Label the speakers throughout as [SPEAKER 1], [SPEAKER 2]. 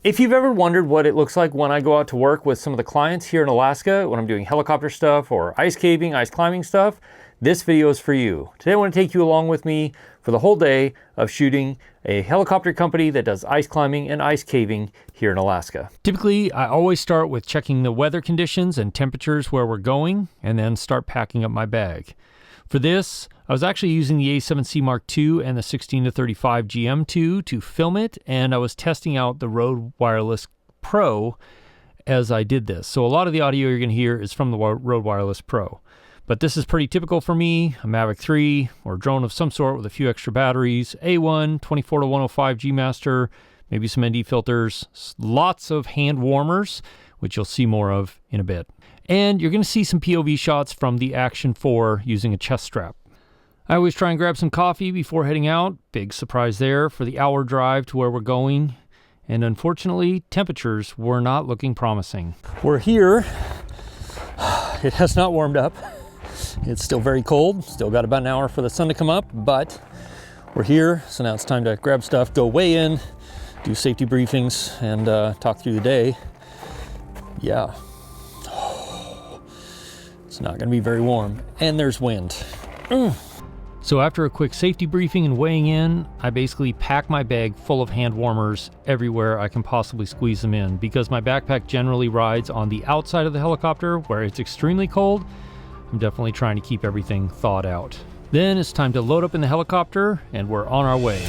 [SPEAKER 1] If you've ever wondered what it looks like when I go out to work with some of the clients here in Alaska, when I'm doing helicopter stuff or ice caving, ice climbing stuff, this video is for you. Today I want to take you along with me for the whole day of shooting a helicopter company that does ice climbing and ice caving here in Alaska. Typically, I always start with checking the weather conditions and temperatures where we're going, and then start packing up my bag. For this, I was actually using the A7C Mark II and the 16-35 GM2 to film it, and I was testing out the Rode Wireless Pro as I did this. So a lot of the audio you're going to hear is from the Rode Wireless Pro. But this is pretty typical for me, a Mavic 3 or a drone of some sort with a few extra batteries, A1, 24-105 G Master, maybe some ND filters, lots of hand warmers, which you'll see more of in a bit. And you're going to see some POV shots from the Action 4 using a chest strap. I always try and grab some coffee before heading out. Big surprise there for the hour drive to where we're going. And unfortunately, temperatures were not looking promising. We're here. It has not warmed up. It's still very cold. Still got about an hour for the sun to come up, but we're here. So now it's time to grab stuff, go weigh in, do safety briefings, and talk through the day. Yeah. It's not going to be very warm, and there's wind. So after a quick safety briefing and weighing in, I basically pack my bag full of hand warmers everywhere I can possibly squeeze them in, because my backpack generally rides on the outside of the helicopter where it's extremely cold. I'm definitely trying to keep everything thawed out. Then it's time to load up in the helicopter, and we're on our way.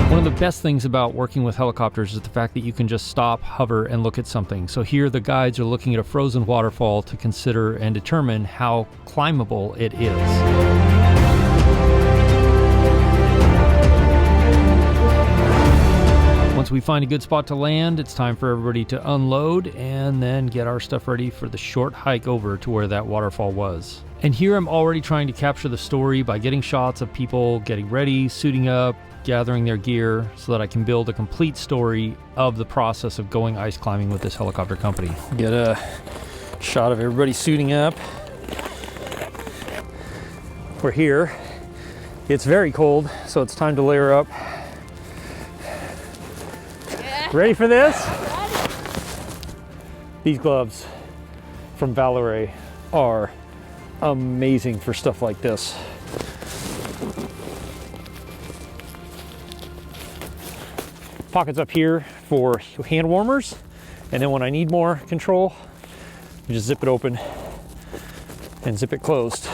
[SPEAKER 1] One of the best things about working with helicopters is the fact that you can just stop, hover, and look at something. So here the guides are looking at a frozen waterfall to consider and determine how climbable it is. Once we find a good spot to land, it's time for everybody to unload and then get our stuff ready for the short hike over to where that waterfall was. And here I'm already trying to capture the story by getting shots of people getting ready, suiting up, gathering their gear, so that I can build a complete story of the process of going ice climbing with this helicopter company. Get a shot of everybody suiting up. We're here. It's very cold, so it's time to layer up. Ready for this? These gloves from Valeray are amazing for stuff like this. Pockets up here for hand warmers, and then when I need more control, you just zip it open and zip it closed.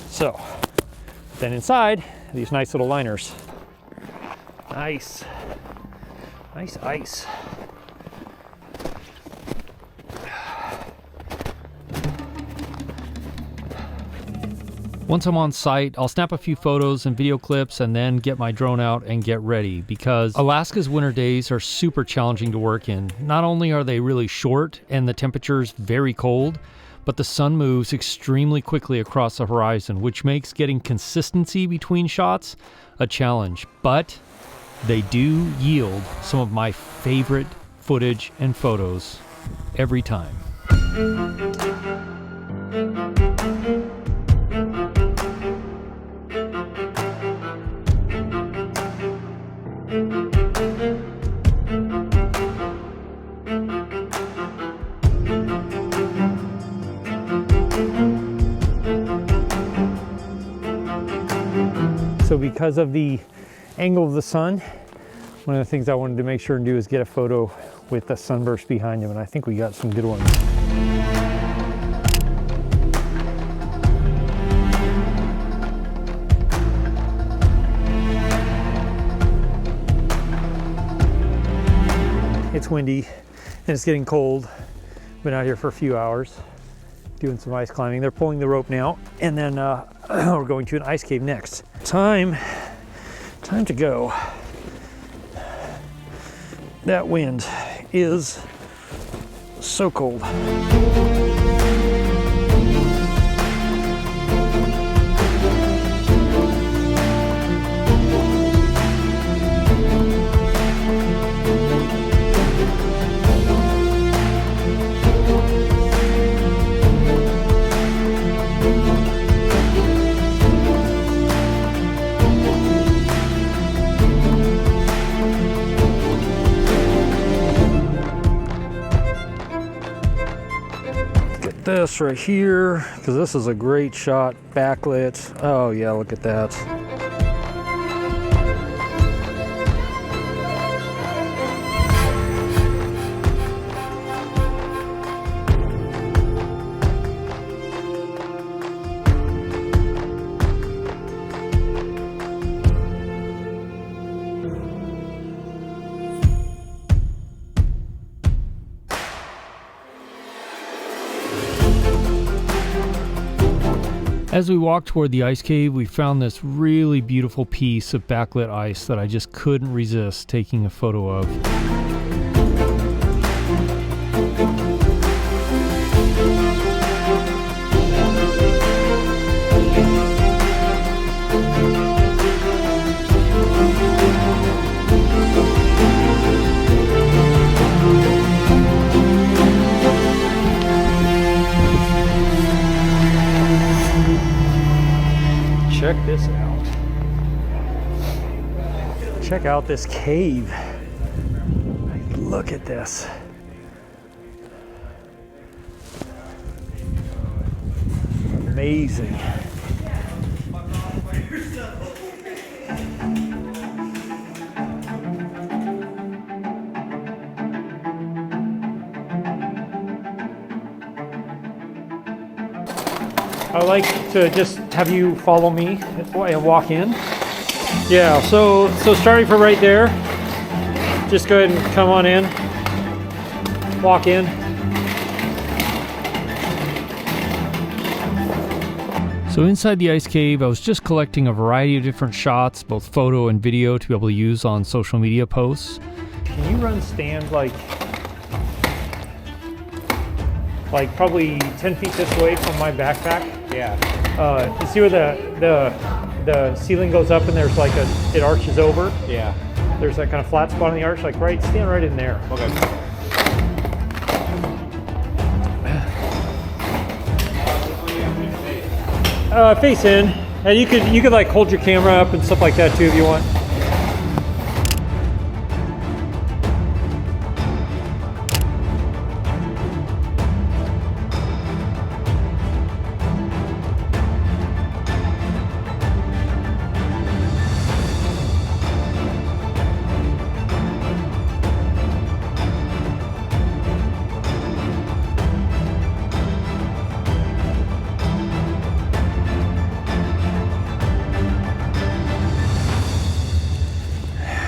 [SPEAKER 1] So then inside, these nice little liners. Nice. Nice ice. Once I'm on site, I'll snap a few photos and video clips and then get my drone out and get ready, because Alaska's winter days are super challenging to work in. Not only are they really short and the temperatures very cold, but the sun moves extremely quickly across the horizon, which makes getting consistency between shots a challenge. But they do yield some of my favorite footage and photos every time. So because of the angle of the sun, one of the things I wanted to make sure and do is get a photo with the sunburst behind him, and I think we got some good ones. It's windy and it's getting cold. Been out here for a few hours doing some ice climbing. They're pulling the rope now, and then we're going to an ice cave next. Time to go. That wind is so cold. this right here, because this is a great shot, backlit. Oh yeah, look at that. As we walked toward the ice cave, we found this really beautiful piece of backlit ice that I just couldn't resist taking a photo of. Check this out. Check out this cave. Look at this. Amazing. I like to just have you follow me and walk in. Yeah, so starting from right there, just go ahead and come on in, walk in. So inside the ice cave, I was just collecting a variety of different shots, both photo and video, to be able to use on social media posts. Can you run stand like probably 10 feet this way from my backpack? Yeah. You see where the ceiling goes up and there's like it arches over? Yeah. There's that kind of flat spot on the arch, like stand right in there. Okay. Face in, and you could like hold your camera up and stuff like that too if you want.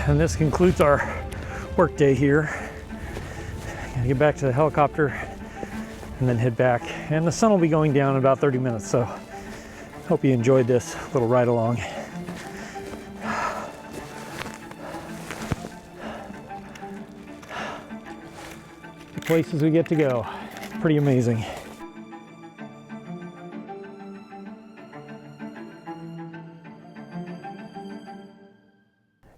[SPEAKER 1] And this concludes our work day here. Gonna get back to the helicopter and then head back. And the sun will be going down in about 30 minutes, so hope you enjoyed this little ride along. The places we get to go, pretty amazing.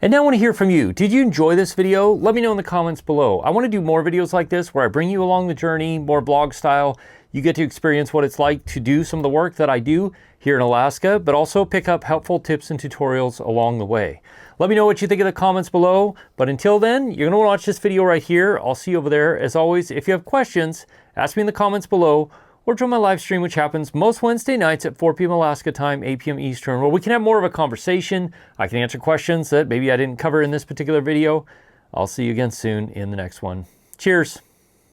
[SPEAKER 1] And now I want to hear from you. Did you enjoy this video? Let me know in the comments below. I want to do more videos like this where I bring you along the journey, more blog style. You get to experience what it's like to do some of the work that I do here in Alaska, but also pick up helpful tips and tutorials along the way. Let me know what you think in the comments below. But until then, you're going to want to watch this video right here. I'll see you over there. As always, if you have questions, ask me in the comments below, or join my live stream, which happens most Wednesday nights at 4 p.m. Alaska time, 8 p.m. Eastern, where we can have more of a conversation. I can answer questions that maybe I didn't cover in this particular video. I'll see you again soon in the next one. Cheers.